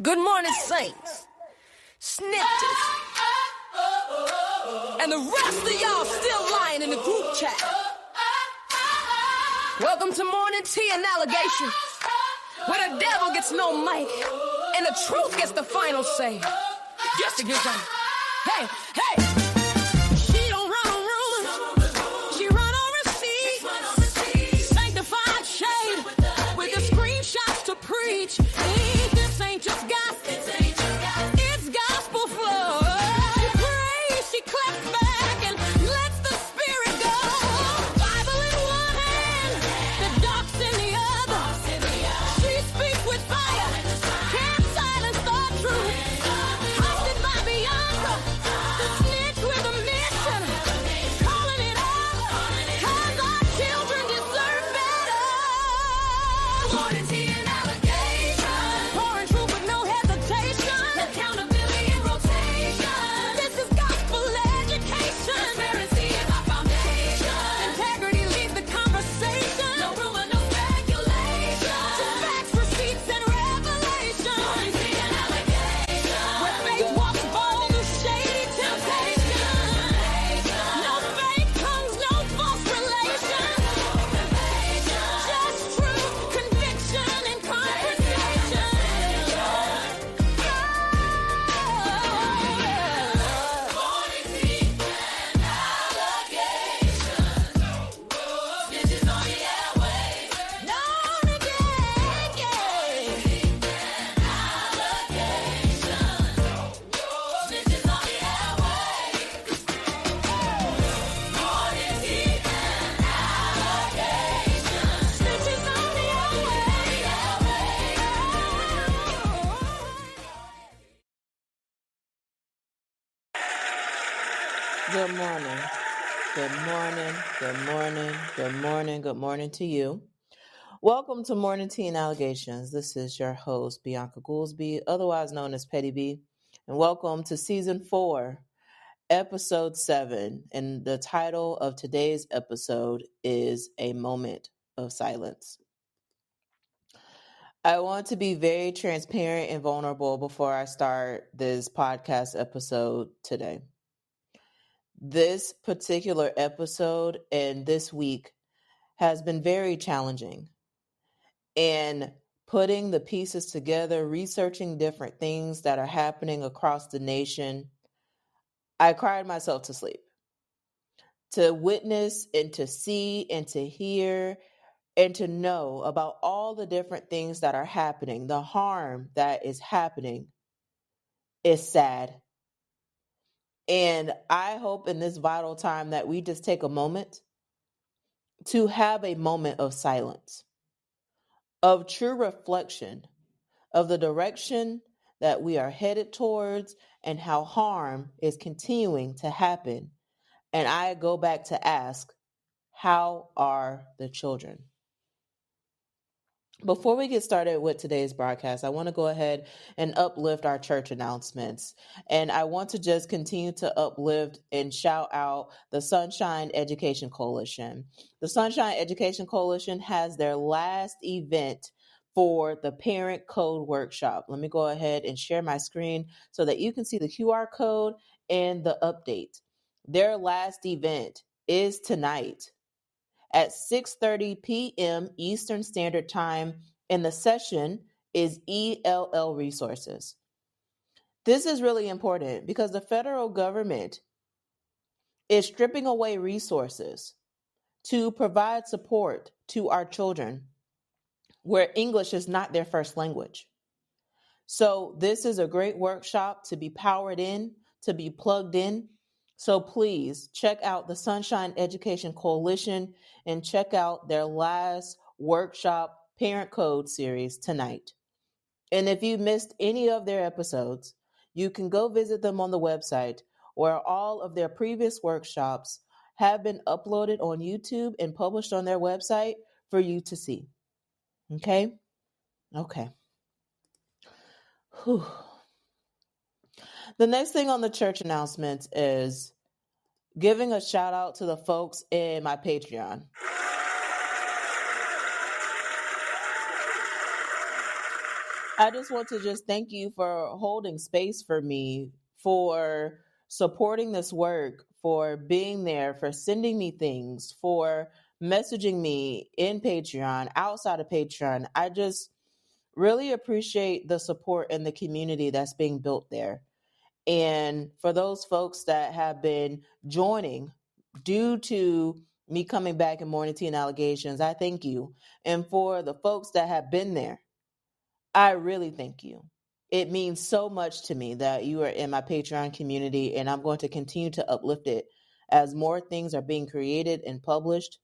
Good morning, saints, snitches, and the rest of y'all still lying in the group chat. Welcome to Morning Tea and Allegations, where the devil gets no mic and the truth gets the final say. Just to get some. Hey, hey. She don't run on rumors, she run on receipts. Sanctified shade with the screenshots to preach. This ain't just gospel, it's gospel flow. She prays, she claps back and lets the spirit go. Bible in one hand, the docs in the other. She speaks with fire, can't silence the truth. Hosted by Bianca, the snitch with a mission. Calling it out, 'cause our children deserve better. Morning tea and allegations, pouring truth with no hesitation. Accountability and rotation. This is gospel education. Transparency is our foundation. Integrity leads the conversation. No rumor, no speculation. Just facts, receipts, and revelation. Morning tea and allegations, where faith walks bold through shady temptation. No fake tongues, no false relations. Just truth, conviction, and conversation. Morning tea and allegations. Snitches on the airways. Known again, yeah. Snitches on the airways. Morning tea and allegations. Snitches on the Good morning. Good morning. Good morning. Good morning. Good morning to you. Welcome to Morning Tea and Allegations. This is your host, Bianca Goolsby, otherwise known as Petty B. And welcome to Season 4, Episode 7. And the title of today's episode is A Moment of Silence. I want to be very transparent and vulnerable before I start this podcast episode today. This particular episode and this week has been very challenging. And putting the pieces together, researching different things that are happening across the nation, I cried myself to sleep. To witness and to see and to hear and to know about all the different things that are happening, the harm that is happening is sad. And I hope in this vital time that we just take a moment to have a moment of silence, of true reflection of the direction that we are headed towards and how harm is continuing to happen. And I go back to ask, how are the children? Before we get started with today's broadcast, I want to go ahead and uplift our church announcements. And I want to just continue to uplift and shout out the Sunshine Education Coalition. The Sunshine Education Coalition has their last event for the Parent Code Workshop. Let me go ahead and share my screen so that you can see the QR code and the update. Their last event is tonight at 6:30 p.m. Eastern Standard Time, and the session is ELL Resources. This is really important because the federal government is stripping away resources to provide support to our children where English is not their first language. So this is a great workshop to be powered in, to be plugged in. So please check out the Sunshine Education Coalition and check out their last workshop Parent Code series tonight. And if you missed any of their episodes, you can go visit them on the website where all of their previous workshops have been uploaded on YouTube and published on their website for you to see. Okay? Okay. Whew. The next thing on the church announcements is giving a shout out to the folks in my Patreon. I just want to just thank you for holding space for me, for supporting this work, for being there, for sending me things, for messaging me in Patreon, outside of Patreon. I just really appreciate the support and the community that's being built there. And for those folks that have been joining due to me coming back in Morning Tea and Allegations, I thank you. And for the folks that have been there, I really thank you. It means so much to me that you are in my Patreon community, and I'm going to continue to uplift it as more things are being created and published.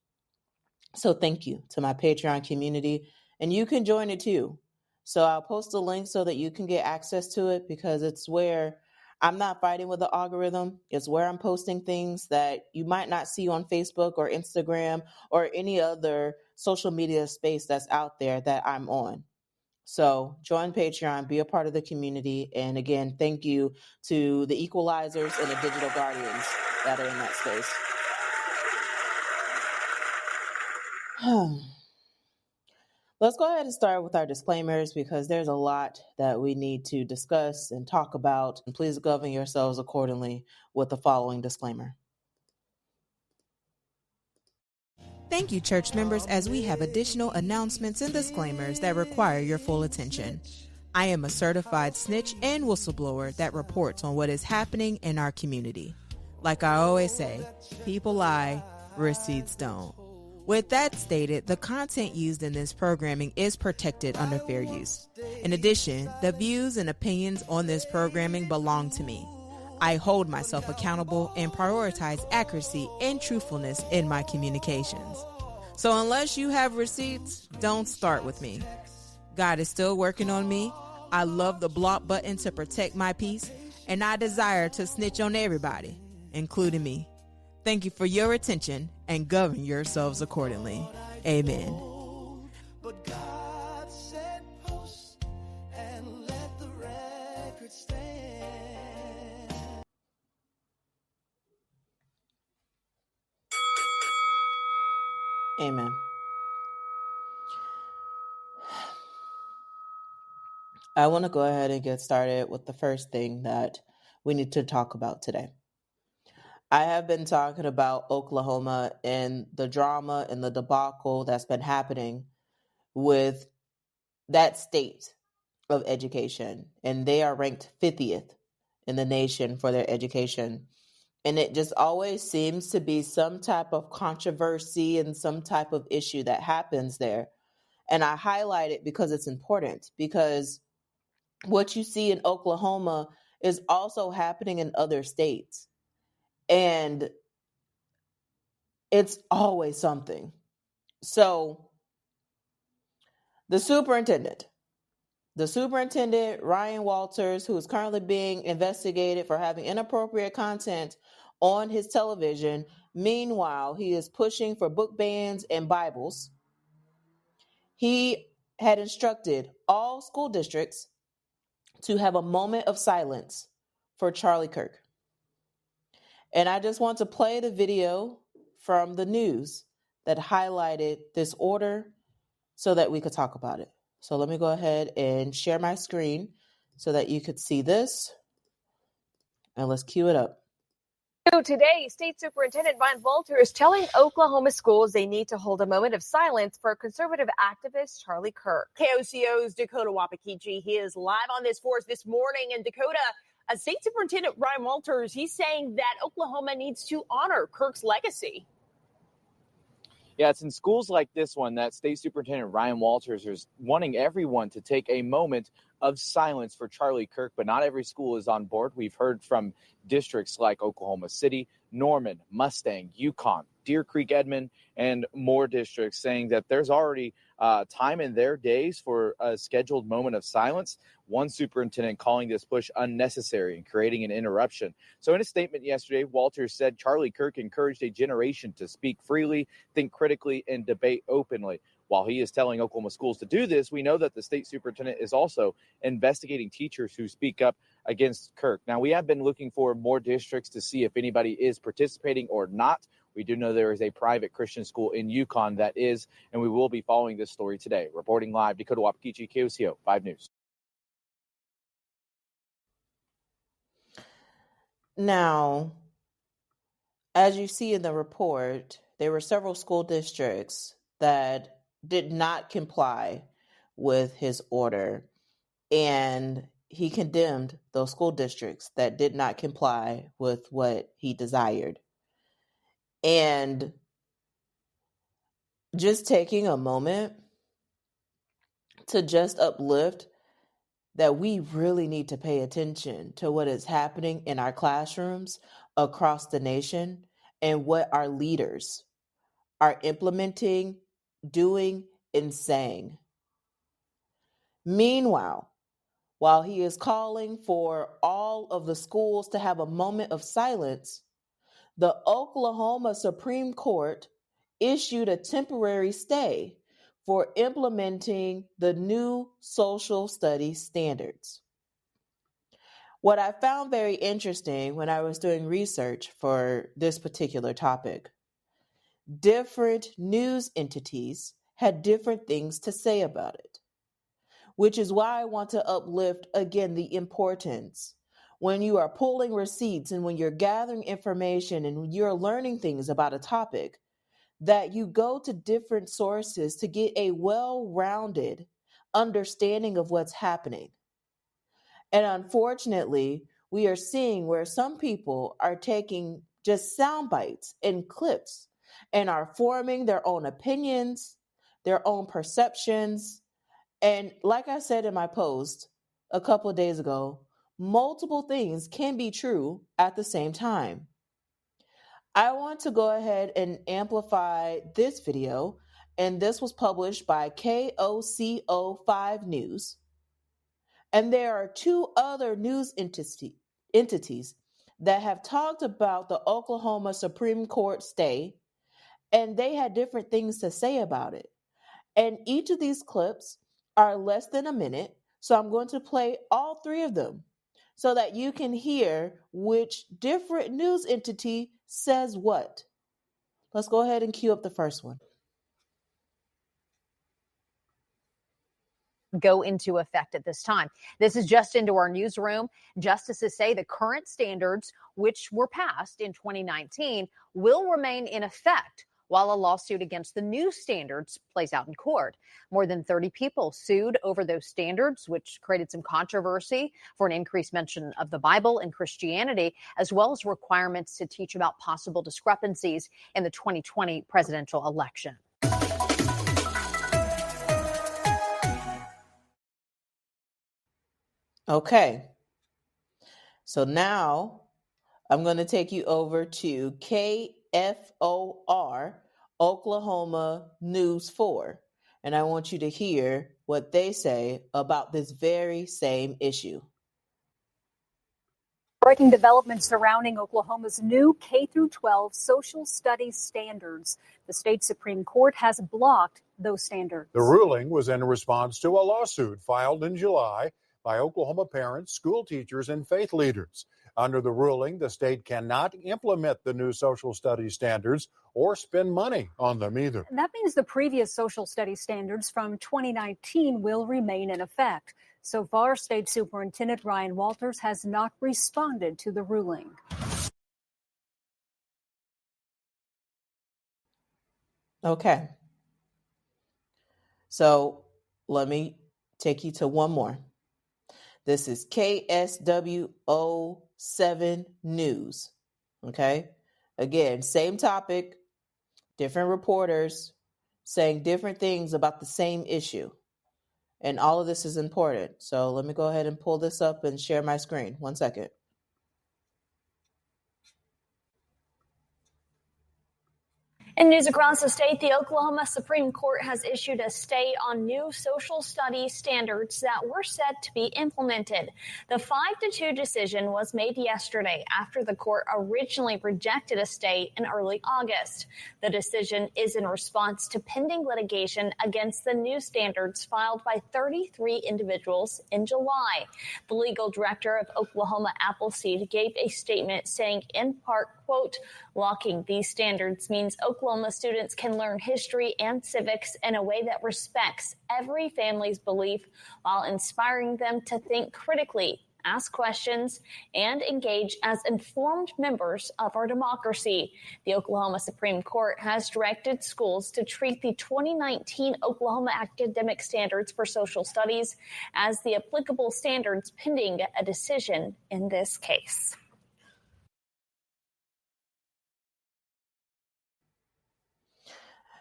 So thank you to my Patreon community, and you can join it too. So I'll post a link so that you can get access to it, because it's where I'm not fighting with the algorithm. It's where I'm posting things that you might not see on Facebook or Instagram or any other social media space that's out there that I'm on. So join Patreon, be a part of the community. And again, thank you to the equalizers and the digital guardians that are in that space. Let's go ahead and start with our disclaimers, because there's a lot that we need to discuss and talk about. And please govern yourselves accordingly with the following disclaimer. Thank you, church members, as we have additional announcements and disclaimers that require your full attention. I am a certified snitch and whistleblower that reports on what is happening in our community. Like I always say, people lie, receipts don't. With that stated, the content used in this programming is protected under fair use. In addition, the views and opinions on this programming belong to me. I hold myself accountable and prioritize accuracy and truthfulness in my communications. So unless you have receipts, don't start with me. God is still working on me. I love the block button to protect my peace, and I desire to snitch on everybody, including me. Thank you for your attention, and govern yourselves accordingly. Amen. But God said post and let the record stand. Amen. I want to go ahead and get started with the first thing that we need to talk about today. I have been talking about Oklahoma and the drama and the debacle that's been happening with that state of education. And they are ranked 50th in the nation for their education. And it just always seems to be some type of controversy and some type of issue that happens there. And I highlight it because it's important, because what you see in Oklahoma is also happening in other states. And it's always something. So the superintendent, Ryan Walters, who is currently being investigated for having inappropriate content on his television. Meanwhile, he is pushing for book bans and Bibles. He had instructed all school districts to have a moment of silence for Charlie Kirk. And I just want to play the video from the news that highlighted this order so that we could talk about it. So let me go ahead and share my screen so that you could see this. And let's cue it up. So today, State Superintendent Ryan Walters is telling Oklahoma schools they need to hold a moment of silence for conservative activist Charlie Kirk. KOCO's Dakota Wapakichi, he is live on this for us this morning. And Dakota, State Superintendent Ryan Walters, he's saying that Oklahoma needs to honor Kirk's legacy. Yeah, it's in schools like this one that State Superintendent Ryan Walters is wanting everyone to take a moment of silence for Charlie Kirk, but not every school is on board. We've heard from districts like Oklahoma City, Norman, Mustang, Yukon, Deer Creek, Edmond, and more districts saying that there's already time in their days for a scheduled moment of silence. One superintendent calling this push unnecessary and creating an interruption. So in a statement yesterday, Walters said Charlie Kirk encouraged a generation to speak freely, think critically, and debate openly. While he is telling Oklahoma schools to do this, we know that the state superintendent is also investigating teachers who speak up against Kirk. Now, we have been looking for more districts to see if anybody is participating or not. We do know there is a private Christian school in Yukon that is, and we will be following this story today. Reporting live, Dakota Wapakichi, KOCO 5 News. Now, as you see in the report, there were several school districts that did not comply with his order, and he condemned those school districts that did not comply with what he desired. And just taking a moment to just uplift that we really need to pay attention to what is happening in our classrooms across the nation and what our leaders are implementing, doing, and saying. Meanwhile, while he is calling for all of the schools to have a moment of silence, the Oklahoma Supreme Court issued a temporary stay for implementing the new social studies standards. What I found very interesting when I was doing research for this particular topic, different news entities had different things to say about it, which is why I want to uplift again the importance when you are pulling receipts and when you're gathering information and you're learning things about a topic, that you go to different sources to get a well-rounded understanding of what's happening. And unfortunately, we are seeing where some people are taking just sound bites and clips and are forming their own opinions, their own perceptions. And like I said in my post a couple of days ago, multiple things can be true at the same time. I want to go ahead and amplify this video, and this was published by KOCO5 News. And there are two other news entities that have talked about the Oklahoma Supreme Court stay, and they had different things to say about it. And each of these clips are less than a minute, so I'm going to play all three of them so that you can hear which different news entity says what. Let's go ahead and cue up the first one. Go into effect at this time. This is just into our newsroom. Justices say the current standards, which were passed in 2019, will remain in effect while a lawsuit against the new standards plays out in court. More than 30 people sued over those standards, which created some controversy for an increased mention of the Bible and Christianity, as well as requirements to teach about possible discrepancies in the 2020 presidential election. Okay, so now I'm going to take you over to KFOR, Oklahoma News 4, and I want you to hear what they say about this very same issue. Breaking developments surrounding Oklahoma's new K-12 social studies standards. The state Supreme Court has blocked those standards. The ruling was in response to a lawsuit filed in July by Oklahoma parents, school teachers, and faith leaders. Under the ruling, the state cannot implement the new social studies standards or spend money on them either. That means the previous social studies standards from 2019 will remain in effect. So far, State Superintendent Ryan Walters has not responded to the ruling. Okay. So let me take you to one more. This is KSWO7 News. Okay. Again, same topic, different reporters saying different things about the same issue. And all of this is important. So let me go ahead and pull this up and share my screen. 1 second. In news across the state, the Oklahoma Supreme Court has issued a stay on new social studies standards that were set to be implemented. The 5-2 decision was made yesterday after the court originally rejected a stay in early August. The decision is in response to pending litigation against the new standards filed by 33 individuals in July. The legal director of Oklahoma Appleseed gave a statement saying, in part, quote, locking these standards means Oklahoma students can learn history and civics in a way that respects every family's belief while inspiring them to think critically ask questions, and engage as informed members of our democracy. The Oklahoma Supreme Court has directed schools to treat the 2019 Oklahoma Academic Standards for Social Studies as the applicable standards pending a decision in this case.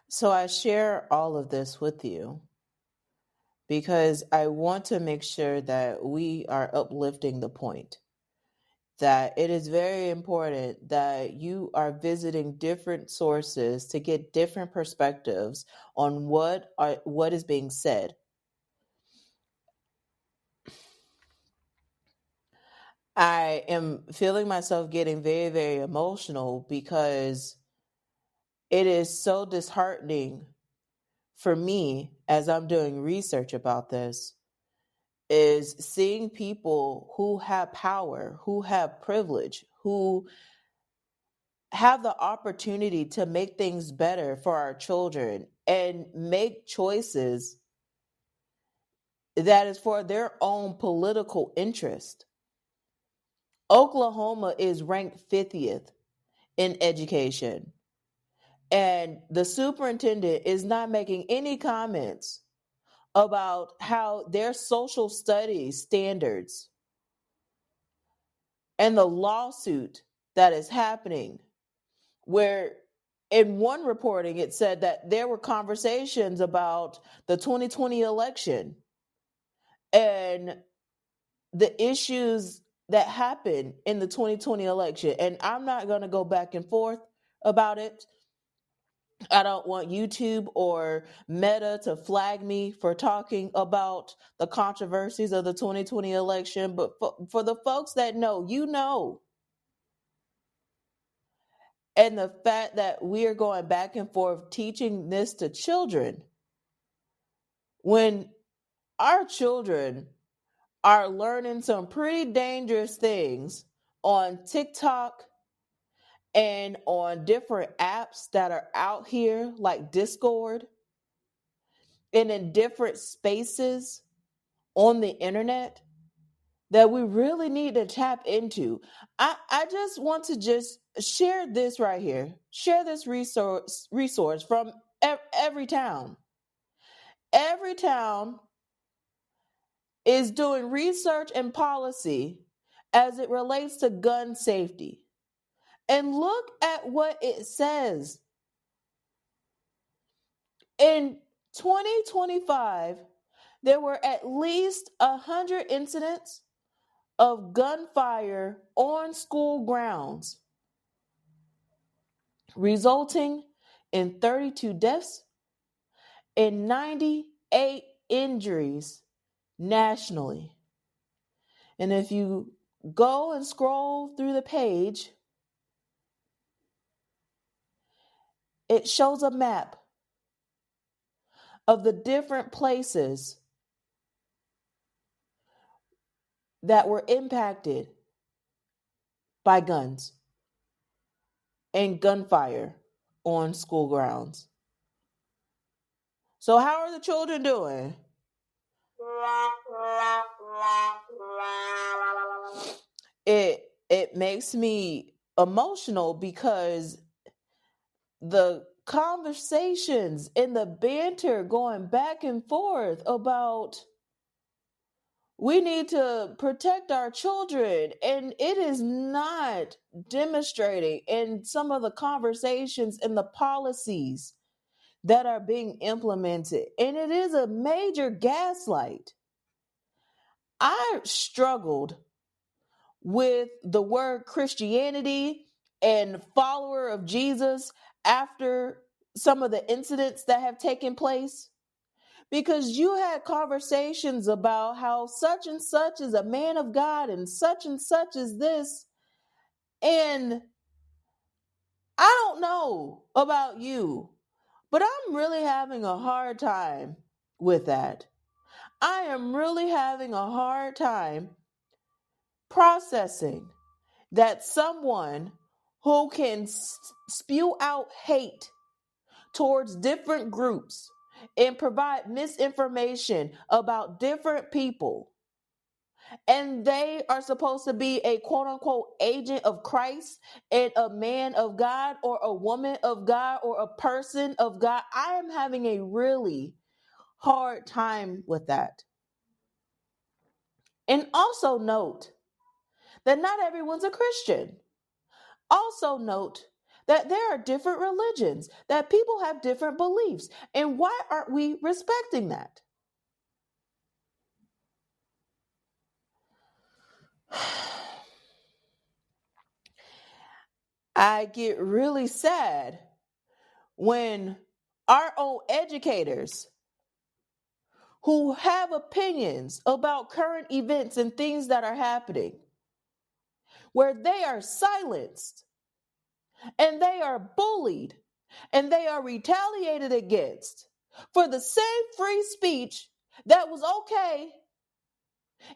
So I share all of this with you because I want to make sure that we are uplifting the point that it is very important that you are visiting different sources to get different perspectives on what is being said. I am feeling myself getting very, very emotional because it is so disheartening for me as I'm doing research about this, is seeing people who have power, who have privilege, who have the opportunity to make things better for our children and make choices that is for their own political interest. Oklahoma is ranked 50th in education, and the superintendent is not making any comments about how their social studies standards and the lawsuit that is happening, where in one reporting it said that there were conversations about the 2020 election and the issues that happened in the 2020 election. And I'm not going to go back and forth about it. I don't want YouTube or Meta to flag me for talking about the controversies of the 2020 election. But for the folks that know, you know. And the fact that we are going back and forth teaching this to children when our children are learning some pretty dangerous things on TikTok and on different apps that are out here like Discord and in different spaces on the internet that we really need to tap into. I just want to just share this right here. Share this resource from every town. Every town is doing research and policy as it relates to gun safety. And look at what it says. In 2025, there were at least 100 incidents of gunfire on school grounds, resulting in 32 deaths and 98 injuries nationally. And if you go and scroll through the page, it shows a map of the different places that were impacted by guns and gunfire on school grounds. So how are the children doing? It makes me emotional because the conversations and the banter going back and forth about we need to protect our children, and it is not demonstrating in some of the conversations and the policies that are being implemented. And it is a major gaslight. I struggled with the word Christianity and follower of Jesus after some of the incidents that have taken place, because you had conversations about how such and such is a man of God and such is this. And I don't know about you, but I'm really having a hard time with that. I am really having a hard time processing that someone who can spew out hate towards different groups and provide misinformation about different people and they are supposed to be a quote unquote agent of Christ and a man of God or a woman of God or a person of God. I am having a really hard time with that. And also note that not everyone's a Christian. Also note that there are different religions, that people have different beliefs. And why aren't we respecting that? I get really sad when our own educators who have opinions about current events and things that are happening, where they are silenced and they are bullied and they are retaliated against for the same free speech that was okay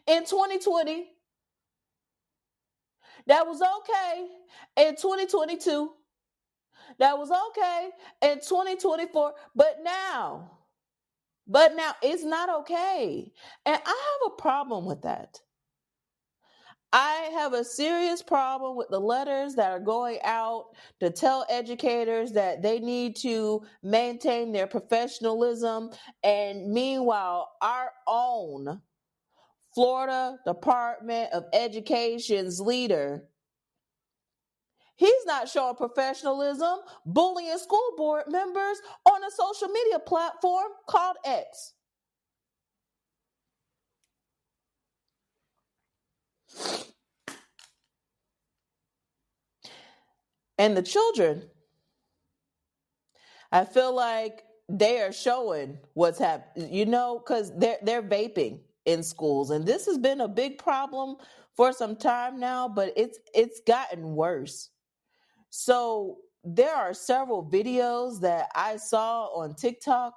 in 2020, that was okay in 2022, that was okay in 2024, but now it's not okay. And I have a problem with that. I have a serious problem with the letters that are going out to tell educators that they need to maintain their professionalism. And meanwhile, our own Florida Department of Education's leader, he's not showing professionalism, bullying school board members on a social media platform called X. And the children, I feel like they are showing what's happening, because they're vaping in schools. And this has been a big problem for some time now, but it's gotten worse. So there are several videos that I saw on TikTok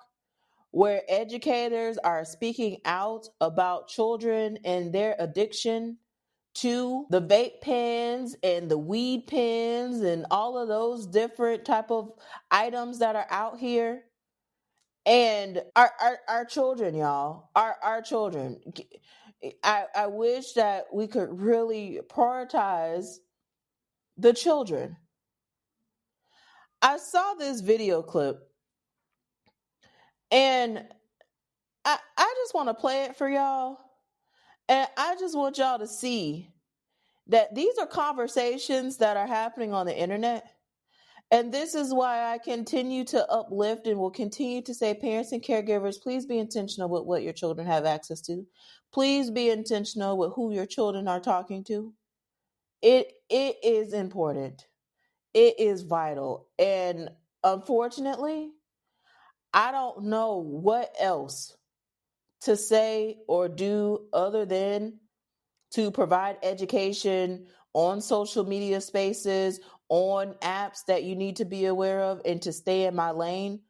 where educators are speaking out about children and their addiction to the vape pens and the weed pens and all of those different type of items that are out here. And our children, y'all, our children, I wish that we could really prioritize the children. I saw this video clip and I just want to play it for y'all. And I just want y'all to see that these are conversations that are happening on the internet. And this is why I continue to uplift and will continue to say, parents and caregivers, please be intentional with what your children have access to. Please be intentional with who your children are talking to. It is important. It is vital. And unfortunately, I don't know what else to say or do other than to provide education on social media spaces, on apps that you need to be aware of, and to stay in my lane.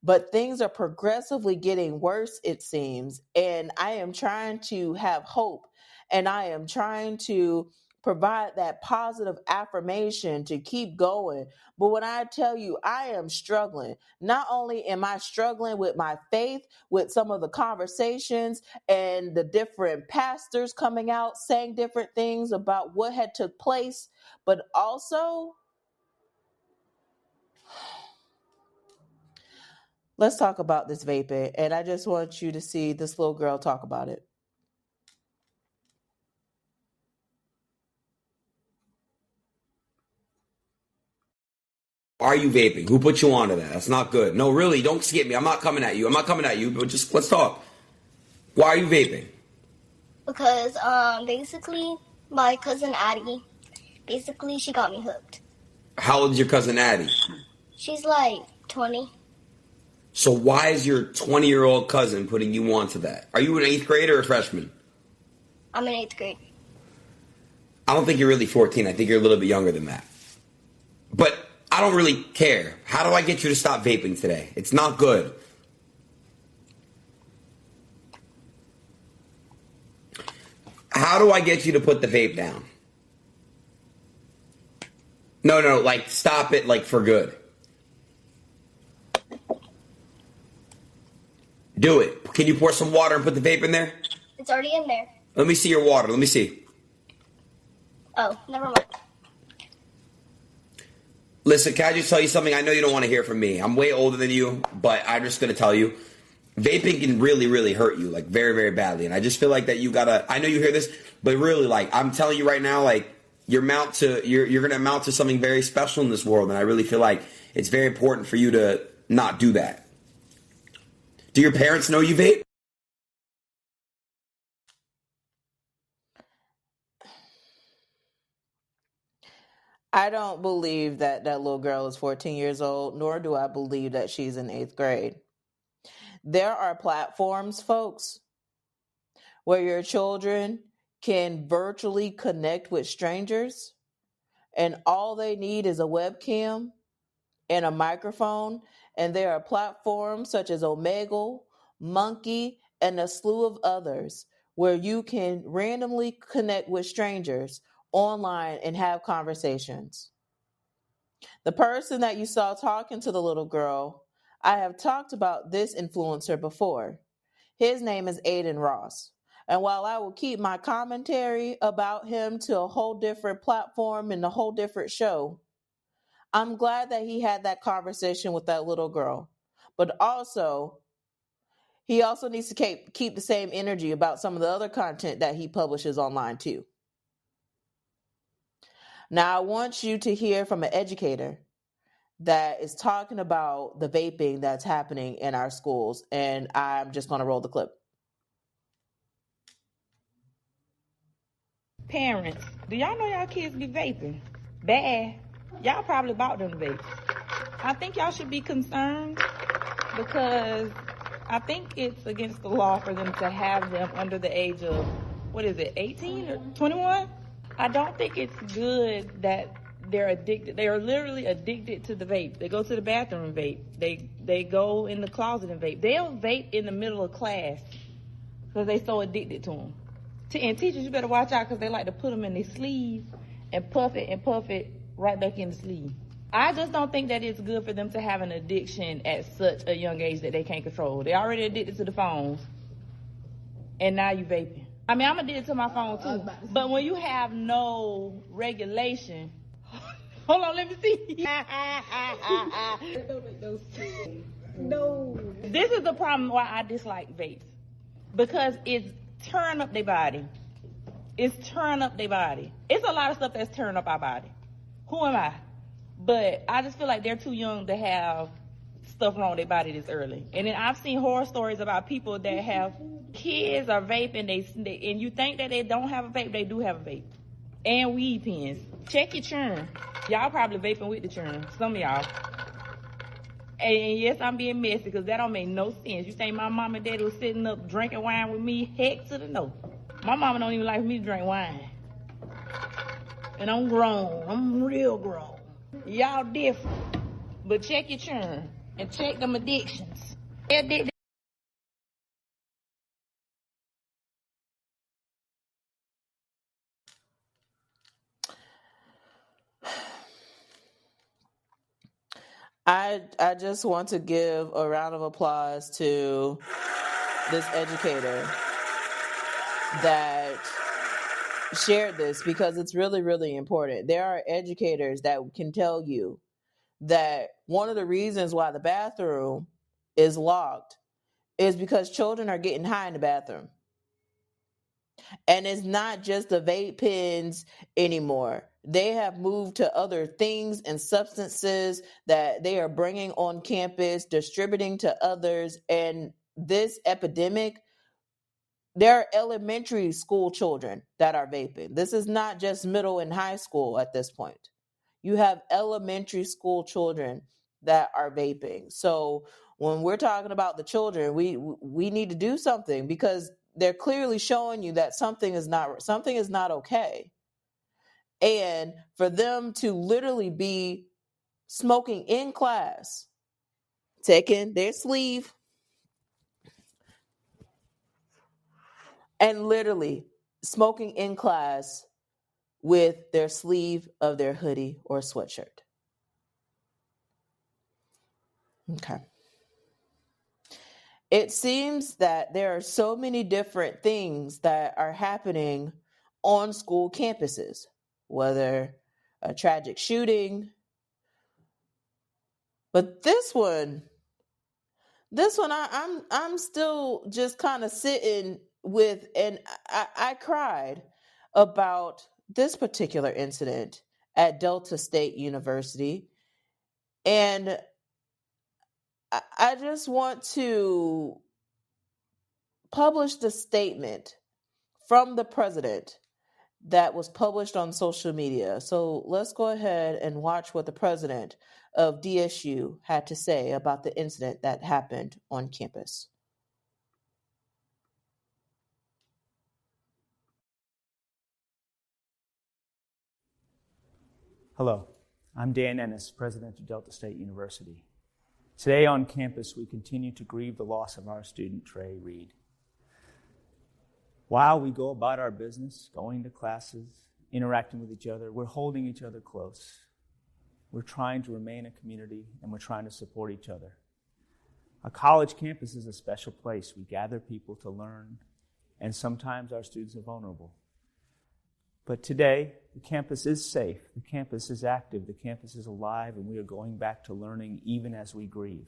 But things are progressively getting worse, it seems. And I am trying to have hope, and I am trying to provide that positive affirmation to keep going. But when I tell you I am struggling, not only am I struggling with my faith, with some of the conversations and the different pastors coming out saying different things about what had took place, but also let's talk about this vaping. And I just want you to see this little girl talk about it. Are you vaping? Who put you onto that? That's not good. No, really, don't skip me. I'm not coming at you. But just let's talk. Why are you vaping? Because basically my cousin Addie, she got me hooked. How old is your cousin Addie? She's like 20. So why is your 20-year-old cousin putting you onto that? Are you an 8th grader or a freshman? I'm in 8th grade. I don't think you're really 14. I think you're a little bit younger than that. But I don't really care. How do I get you to stop vaping today? It's not good. How do I get you to put the vape down? No, like stop it like for good. Do it. Can you pour some water and put the vape in there? It's already in there. Let me see your water. Let me see. Oh, never mind. Listen, can I just tell you something? I know you don't want to hear from me. I'm way older than you, but I'm just going to tell you. Vaping can really, really hurt you, like very, very badly. And I just feel like that you gotta, I know you hear this, but really, like, I'm telling you right now, like, you're going to amount to something very special in this world. And I really feel like it's very important for you to not do that. Do your parents know you vape? I don't believe that that little girl is 14 years old, nor do I believe that she's in 8th grade. There are platforms, folks, where your children can virtually connect with strangers, and all they need is a webcam and a microphone. And there are platforms such as Omegle, Monkey, and a slew of others where you can randomly connect with strangers online and have conversations. The person that you saw talking to the little girl, I have talked about this influencer before. His name is Aiden Ross. And while I will keep my commentary about him to a whole different platform and a whole different show, I'm glad that he had that conversation with that little girl. But also, he also needs to keep the same energy about some of the other content that he publishes online too. Now, I want you to hear from an educator that is talking about the vaping that's happening in our schools, and I'm just going to roll the clip. Parents, do y'all know y'all kids be vaping? Bad. Y'all probably bought them vapes. I think y'all should be concerned because I think it's against the law for them to have them under the age of, 18 or 21? I don't think it's good that they're addicted. They are literally addicted to the vape. They go to the bathroom and vape. They go in the closet and vape. They'll vape in the middle of class because they're so addicted to them. And teachers, you better watch out because they like to put them in their sleeve and puff it right back in the sleeve. I just don't think that it's good for them to have an addiction at such a young age that they can't control. They're already addicted to the phones, and now you vaping. I mean, I'm addicted to my phone too, but when you have no regulation, hold on, let me see. No. This is the problem why I dislike vapes, because it's turn up their body. It's turn up their body. It's a lot of stuff that's turn up our body. Who am I? But I just feel like they're too young to have stuff wrong with their body this early. And then I've seen horror stories about people that have kids are vaping, and you think that they don't have a vape, they do have a vape. And weed pens. Check your churn. Y'all probably vaping with the churn. Some of y'all. And yes, I'm being messy because that don't make no sense. You think my mom and daddy was sitting up drinking wine with me? Heck to the no. My mama don't even like me to drink wine. And I'm grown. I'm real grown. Y'all different. But check your churn and check them addictions. I just want to give a round of applause to this educator that shared this because it's really, really important. There are educators that can tell you that one of the reasons why the bathroom is locked is because children are getting high in the bathroom. And it's not just the vape pens anymore. They have moved to other things and substances that they are bringing on campus, distributing to others. And this epidemic, there are elementary school children that are vaping. This is not just middle and high school at this point. You have elementary school children that are vaping. So when we're talking about the children, we need to do something because they're clearly showing you that something is not okay. And for them to literally be smoking in class, taking their sleeve and literally smoking in class with their sleeve of their hoodie or sweatshirt. Okay. It seems that there are so many different things that are happening on school campuses, whether a tragic shooting, but this one, I'm still just kind of sitting with, and I cried about this particular incident at Delta State University, and I just want to publish the statement from the president that was published on social media. So let's go ahead and watch what the president of DSU had to say about the incident that happened on campus. Hello, I'm Dan Ennis, president of Delta State University. Today on campus, we continue to grieve the loss of our student, Trey Reid. While we go about our business, going to classes, interacting with each other, we're holding each other close. We're trying to remain a community, and we're trying to support each other. A college campus is a special place. We gather people to learn, and sometimes our students are vulnerable. But today, the campus is safe, the campus is active, the campus is alive, and we are going back to learning even as we grieve.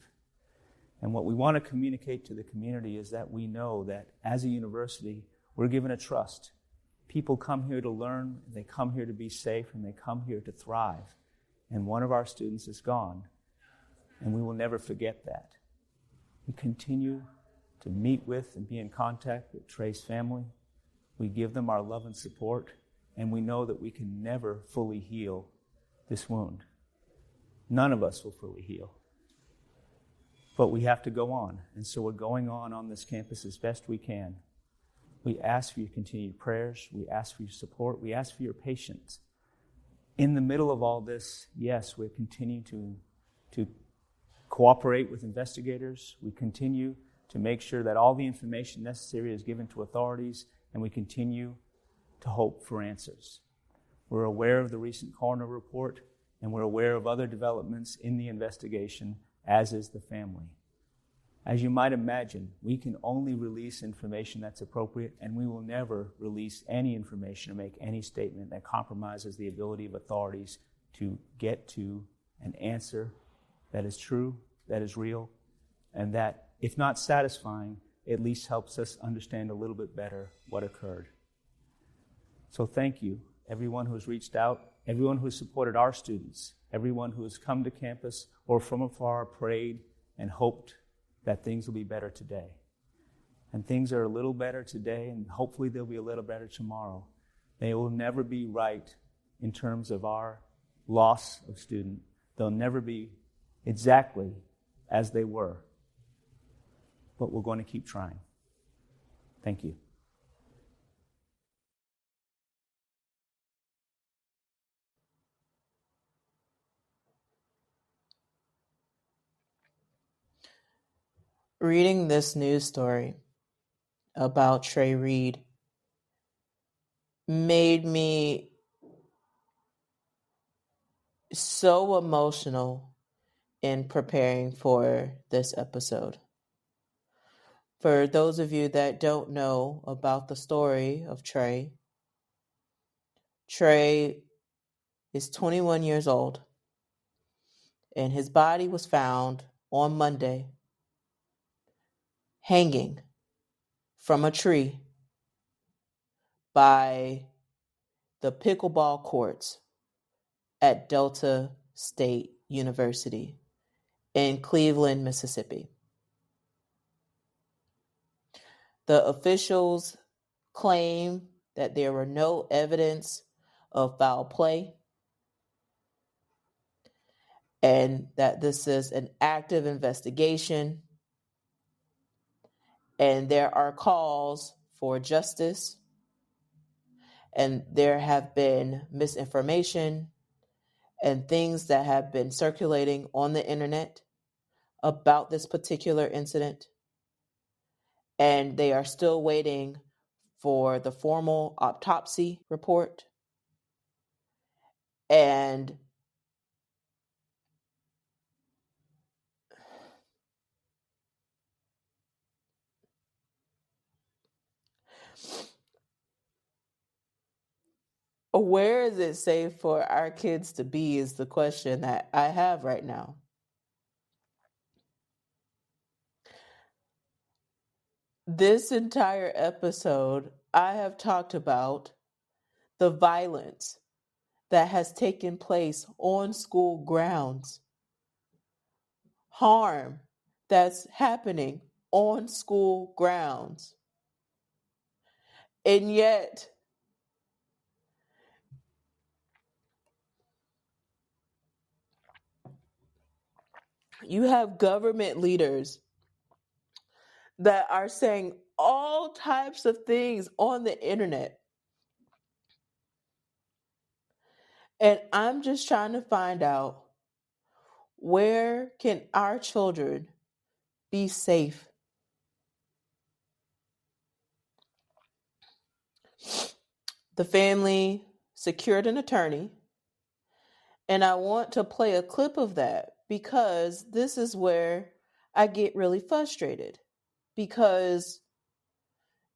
And what we want to communicate to the community is that we know that as a university, we're given a trust. People come here to learn, they come here to be safe, and they come here to thrive. And one of our students is gone, and we will never forget that. We continue to meet with and be in contact with Trey's family. We give them our love and support. And we know that we can never fully heal this wound. None of us will fully heal. But we have to go on. And so we're going on this campus as best we can. We ask for your continued prayers. We ask for your support. We ask for your patience. In the middle of all this, yes, we continue to cooperate with investigators. We continue to make sure that all the information necessary is given to authorities, and we continue to hope for answers. We're aware of the recent coroner report, and we're aware of other developments in the investigation, as is the family. As you might imagine, we can only release information that's appropriate, and we will never release any information or make any statement that compromises the ability of authorities to get to an answer that is true, that is real, and that, if not satisfying, at least helps us understand a little bit better what occurred. So thank you, everyone who has reached out, everyone who has supported our students, everyone who has come to campus or from afar prayed and hoped that things will be better today. And things are a little better today, and hopefully they'll be a little better tomorrow. They will never be right in terms of our loss of student. They'll never be exactly as they were. But we're going to keep trying. Thank you. Reading this news story about Trey Reid made me so emotional in preparing for this episode. For those of you that don't know about the story of Trey, Trey is 21 years old, and his body was found on Monday hanging from a tree by the pickleball courts at Delta State University in Cleveland, Mississippi. The officials claim that there were no evidence of foul play and that this is an active investigation, and there are calls for justice, and there have been misinformation and things that have been circulating on the internet about this particular incident, and they are still waiting for the formal autopsy report. And Where is it safe for our kids to be is the question that I have right now. This entire episode, I have talked about the violence that has taken place on school grounds, harm that's happening on school grounds. And yet, you have government leaders that are saying all types of things on the internet. And I'm just trying to find out, where can our children be safe? The family secured an attorney, and I want to play a clip of that because this is where I get really frustrated, because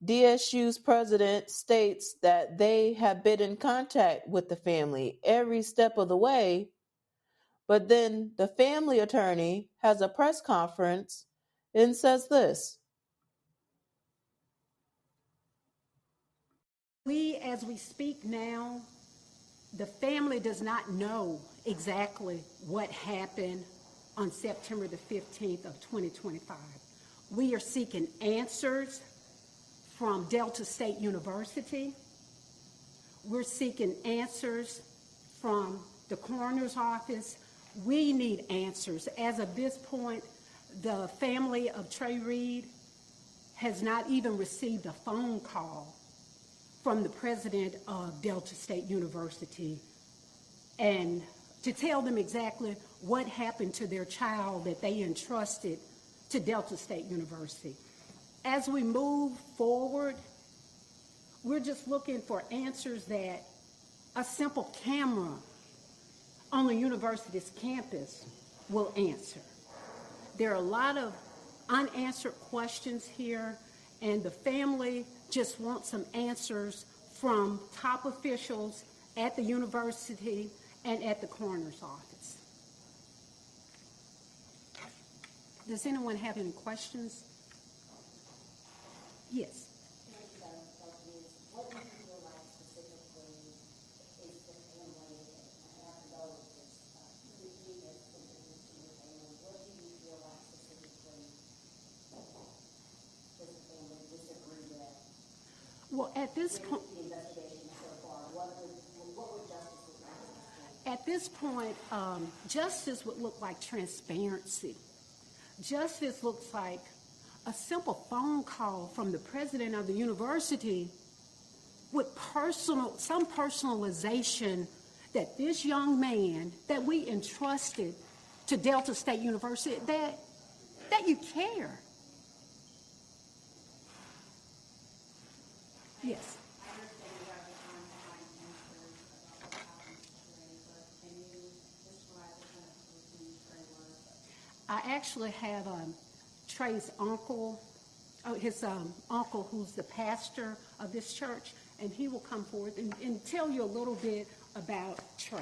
DSU's president states that they have been in contact with the family every step of the way, but then the family attorney has a press conference and says this. As we speak now, the family does not know exactly what happened on September the 15th of 2025. We are seeking answers from Delta State University. We're seeking answers from the coroner's office. We need answers. As of this point, the family of Trey Reid has not even received a phone call from the president of Delta State University and to tell them exactly what happened to their child that they entrusted to Delta State University. As we move forward, we're just looking for answers that a simple camera on the university's campus will answer. There are a lot of unanswered questions here, and the family just wants some answers from top officials at the university and at the coroner's office. Does anyone have any questions? Yes. Well, at this point, justice would look like transparency. Justice looks like a simple phone call from the president of the university with some personalization that this young man that we entrusted to Delta State University, that you care. Yes. I actually have Trey's uncle, his uncle who's the pastor of this church, and he will come forward and tell you a little bit about Trey.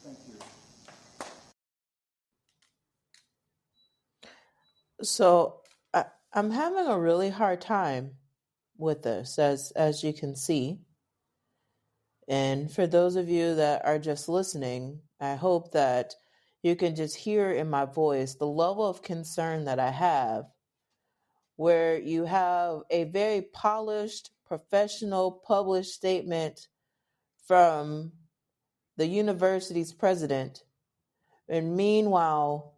Thank you. So I'm having a really hard time with this, as you can see. And for those of you that are just listening, I hope that you can just hear in my voice the level of concern that I have, where you have a very polished, professional, published statement from the university's president, and meanwhile,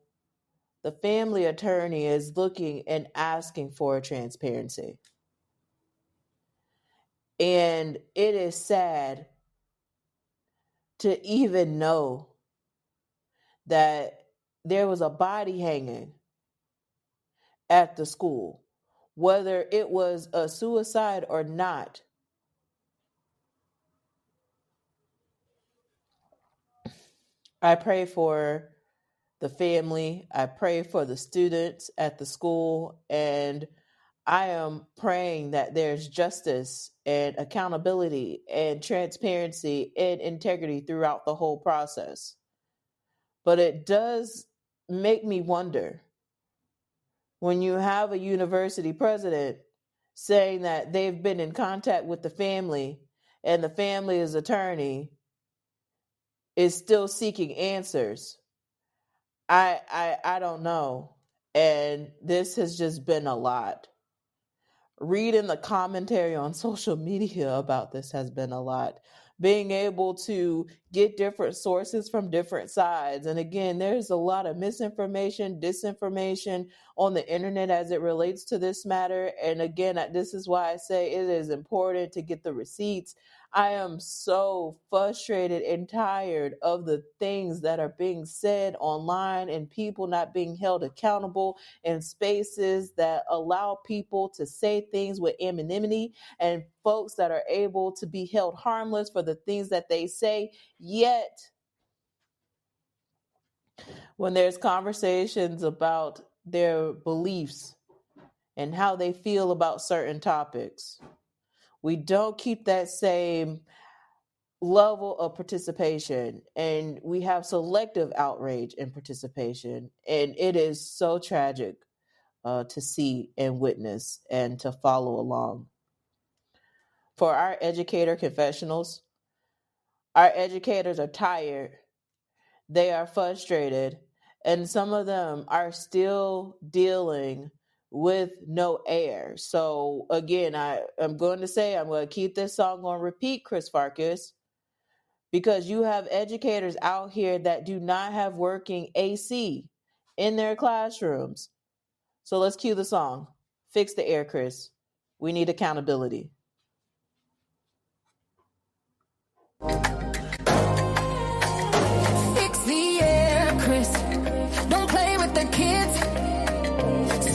the family attorney is looking and asking for transparency. And it is sad to even know that there was a body hanging at the school, whether it was a suicide or not. I pray for the family. I pray for the students at the school, and I am praying that there's justice and accountability and transparency and integrity throughout the whole process. But it does make me wonder when you have a university president saying that they've been in contact with the family and the family's attorney is still seeking answers. I don't know. And this has just been a lot. Reading the commentary on social media about this has been a lot. Being able to get different sources from different sides. And again, there's a lot of misinformation, disinformation on the internet as it relates to this matter. And again, this is why I say it is important to get the receipts. I am so frustrated and tired of the things that are being said online and people not being held accountable in spaces that allow people to say things with anonymity and folks that are able to be held harmless for the things that they say. Yet, when there's conversations about their beliefs and how they feel about certain topics, we don't keep that same level of participation, and we have selective outrage and participation. And it is so tragic to see and witness and to follow along. For our educator confessionals, our educators are tired, they are frustrated, and some of them are still dealing with no air. So again, I'm going to keep this song on repeat, Chris Farkas, because you have educators out here that do not have working AC in their classrooms. So let's cue the song. Fix the air, Chris. We need accountability. Fix the air, Chris. Don't play with the kids.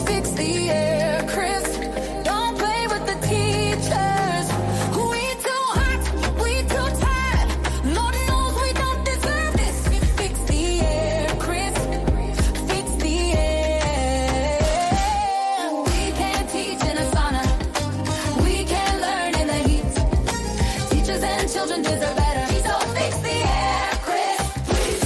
Fix the air, Chris. Don't play with the teachers. We too hot, we too tired. Lord knows we don't deserve this. Fix the air, Chris. Fix the air. We can't teach in a sauna. We can't learn in the heat. Teachers and children deserve better. So fix the air, Chris. Please.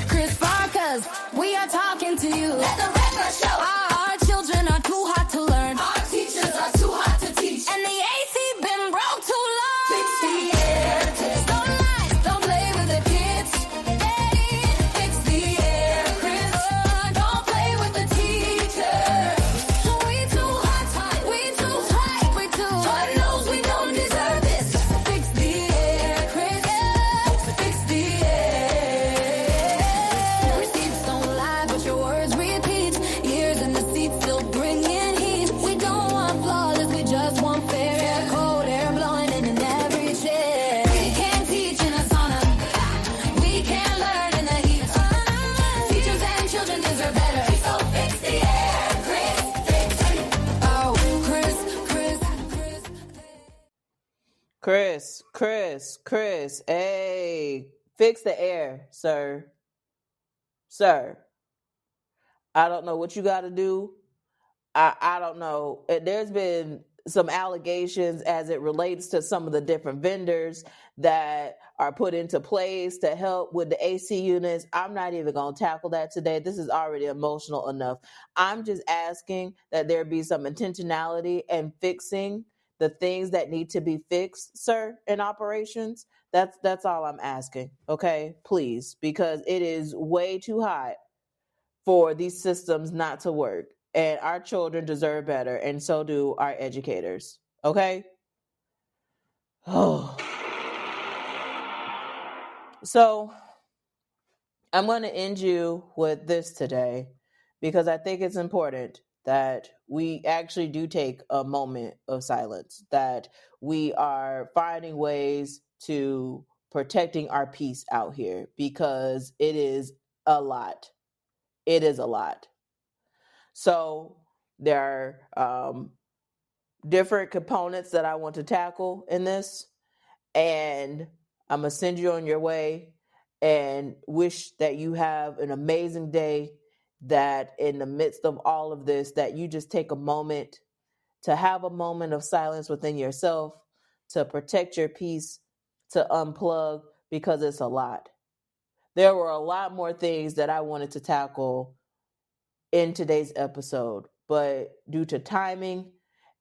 Chris Farkas, we are talking to you. Let the record show. Our children are too hot to learn. Our teachers are too hot to teach. And the AC been broke too long. Fix the air, Chris. Don't lie, don't play with the kids. Hey, fix the air, Chris. Don't play with the teachers. We too hot, we too tight, we too. Lord knows we don't deserve this. Fix the air, Chris. Fix the air. Receipts don't lie, but your words repeat. Years in the seat still bringing heat. We don't want flawless, we just want fair air, cold air blowing in every chair. We can't teach in a sauna. We can't learn in the heat. Teachers and children deserve better. So fix the air, Chris. Fix it. Oh, Chris. Chris, hey, fix the air, sir. Sir, I don't know what you got to do. I don't know. There's been some allegations as it relates to some of the different vendors that are put into place to help with the AC units. I'm not even going to tackle that today. This is already emotional enough. I'm just asking that there be some intentionality and fixing the things that need to be fixed, sir, in operations. That's all I'm asking. Okay, please, because it is way too hot for these systems not to work. And our children deserve better, and so do our educators. Okay? Oh. So I'm going to end you with this today because I think it's important that we actually do take a moment of silence, that we are finding ways to protecting our peace out here because it is a lot. It is a lot. So there are different components that I want to tackle in this, and I'm going to send you on your way and wish that you have an amazing day, that in the midst of all of this, that you just take a moment to have a moment of silence within yourself, to protect your peace, to unplug, because it's a lot. There were a lot more things that I wanted to tackle in today's episode, but due to timing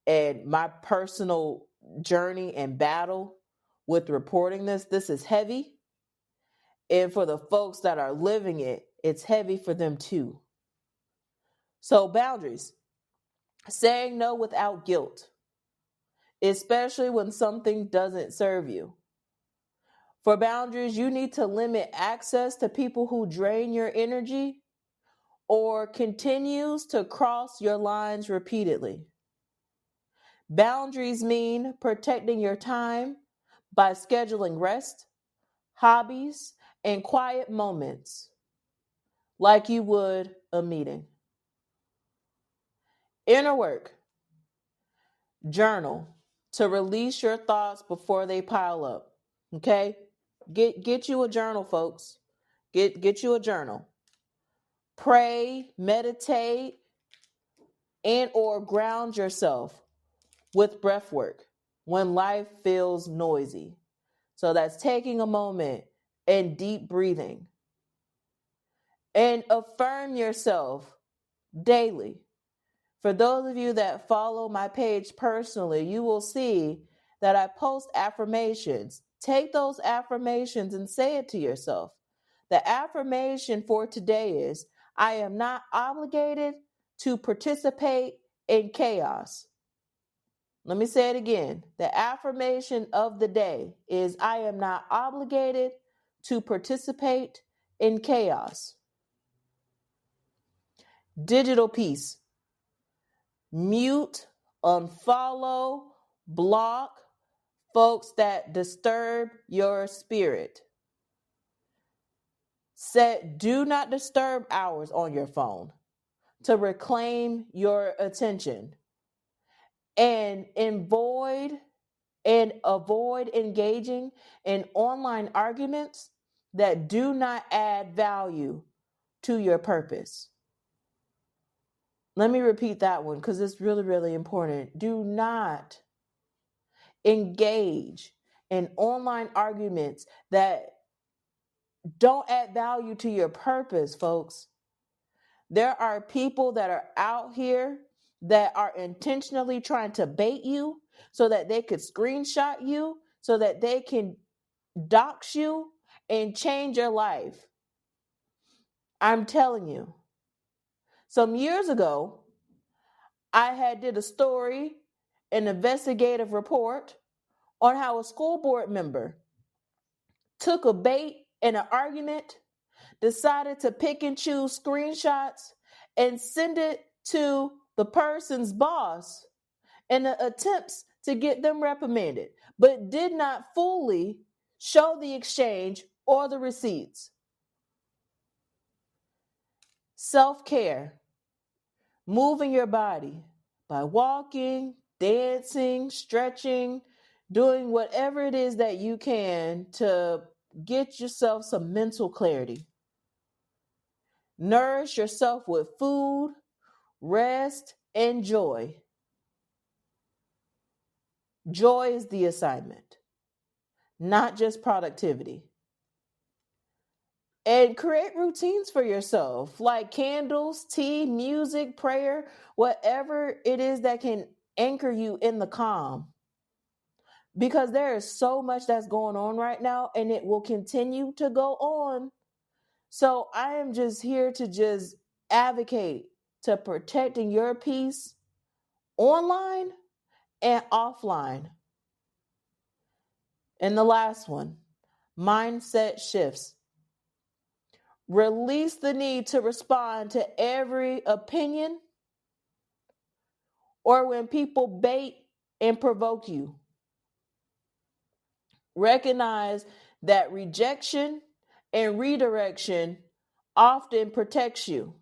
and my personal journey and battle with reporting this is heavy. And for the folks that are living it, it's heavy for them too. So boundaries, saying no without guilt, especially when something doesn't serve you. For boundaries, you need to limit access to people who drain your energy or continues to cross your lines repeatedly. Boundaries mean protecting your time by scheduling rest, hobbies, and quiet moments like you would a meeting. Inner work. Journal to release your thoughts before they pile up. Okay? Get you a journal, folks. Get you a journal. Pray, meditate, and or ground yourself with breath work when life feels noisy. So that's taking a moment and deep breathing. And affirm yourself daily. For those of you that follow my page personally, you will see that I post affirmations. Take those affirmations and say it to yourself. The affirmation for today is, I am not obligated to participate in chaos. Let me say it again. The affirmation of the day is, I am not obligated to participate in chaos. Digital peace. Mute, unfollow, block folks that disturb your spirit. Set do not disturb hours on your phone to reclaim your attention. And avoid engaging in online arguments that do not add value to your purpose. Let me repeat that one because it's really, really important. Do not engage in online arguments that don't add value to your purpose, folks. There are people that are out here that are intentionally trying to bait you so that they could screenshot you, so that they can dox you and change your life. I'm telling you. Some years ago, I had did a story, an investigative report on how a school board member took a bait in an argument, decided to pick and choose screenshots and send it to the person's boss in the attempts to get them reprimanded, but did not fully show the exchange or the receipts. Self-care, moving your body by walking, dancing, stretching, doing whatever it is that you can to get yourself some mental clarity. Nourish yourself with food, rest, and joy. Joy is the assignment, not just productivity. And create routines for yourself, like candles, tea, music, prayer, whatever it is that can anchor you in the calm. Because there is so much that's going on right now, and it will continue to go on. So I am just here to just advocate to protecting your peace online and offline. And the last one, mindset shifts. Release the need to respond to every opinion or when people bait and provoke you. Recognize that rejection and redirection often protects you.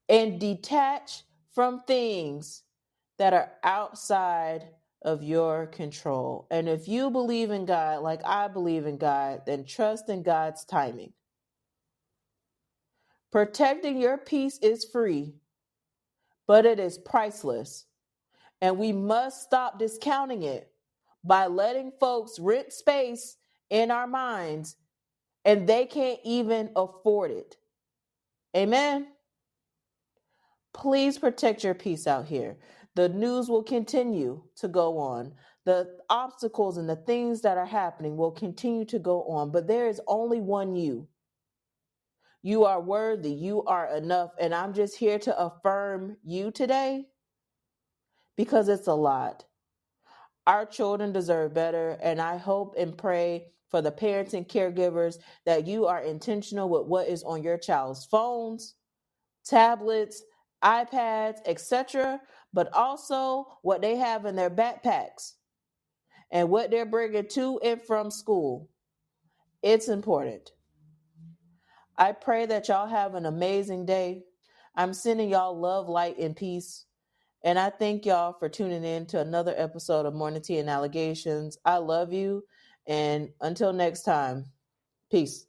And detach from things that are outside of your control. And if you believe in God, like I believe in God, then trust in God's timing. Protecting your peace is free, but it is priceless. And we must stop discounting it by letting folks rent space in our minds and they can't even afford it. Amen. Please protect your peace out here. The news will continue to go on. The obstacles and the things that are happening will continue to go on, but there is only one you. You are worthy. You are enough. And I'm just here to affirm you today because it's a lot. Our children deserve better, and I hope and pray for the parents and caregivers that you are intentional with what is on your child's phones, tablets, iPads, etc., but also what they have in their backpacks and what they're bringing to and from school. It's important. I pray that y'all have an amazing day. I'm sending y'all love, light, and peace. And I thank y'all for tuning in to another episode of Morning Tea and Allegations. I love you. And until next time, peace.